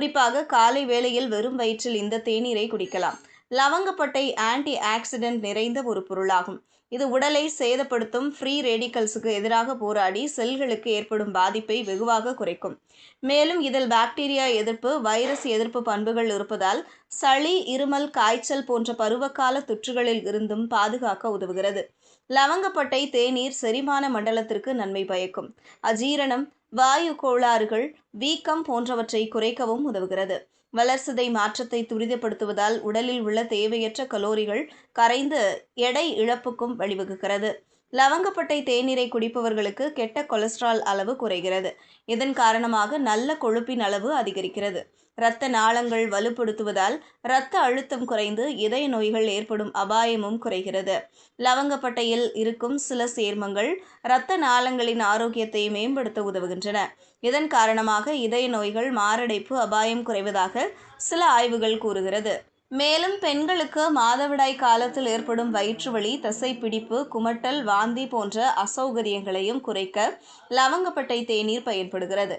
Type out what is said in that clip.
குறிப்பாக காலை வேளையில் வெறும் வயிற்றில் இந்த தேநீரை குடிக்கலாம். லவங்கப்பட்டை ஆன்டி ஆக்சிடென்ட் நிறைந்த ஒரு பொருளாகும். இது உடலை சேதப்படுத்தும் ஃப்ரீ ரேடிக்கல்ஸுக்கு எதிராக போராடி செல்களுக்கு ஏற்படும் பாதிப்பை வெகுவாக குறைக்கும். மேலும் இதில் பாக்டீரியா எதிர்ப்பு, வைரஸ் எதிர்ப்பு பண்புகள் இருப்பதால் சளி, இருமல், காய்ச்சல் போன்ற பருவகால தொற்றுகளில் இருந்தும் பாதுகாக்க உதவுகிறது. லவங்கப்பட்டை தேநீர் செரிமான மண்டலத்திற்கு நன்மை பயக்கும். அஜீரணம், வாயு கோளாறுகள், வீக்கம் போன்றவற்றை குறைக்கவும் உதவுகிறது. வளர்சிதை மாற்றத்தை துரிதப்படுத்துவதால் உடலில் உள்ள தேவையற்ற கலோரிகள் கரைந்து எடை இழப்புக்கும் வழிவகுக்கிறது. லவங்கப்பட்டை தேநீரை குடிப்பவர்களுக்கு கெட்ட கொலஸ்ட்ரால் அளவு குறைகிறது. இதன் காரணமாக நல்ல கொழுப்பின் அளவு அதிகரிக்கிறது. இரத்த நாளங்கள் வலுப்படுத்துவதால் இரத்த அழுத்தம் குறைந்து இதய நோய்கள் ஏற்படும் அபாயமும் குறைகிறது. லவங்கப்பட்டையில் இருக்கும் சில சேர்மங்கள் இரத்த நாளங்களின் ஆரோக்கியத்தை மேம்படுத்த உதவுகின்றன. இதன் காரணமாக இதய நோய்கள், மாரடைப்பு அபாயம் குறைவதாக சில ஆய்வுகள் கூறுகிறது. மேலும் பெண்களுக்கு மாதவிடாய் காலத்தில் ஏற்படும் வயிற்றுவலி, தசைப்பிடிப்பு, குமட்டல், வாந்தி போன்ற அசௌகரியங்களையும் குறைக்க லவங்கப்பட்டை தேநீர் பயன்படுகிறது.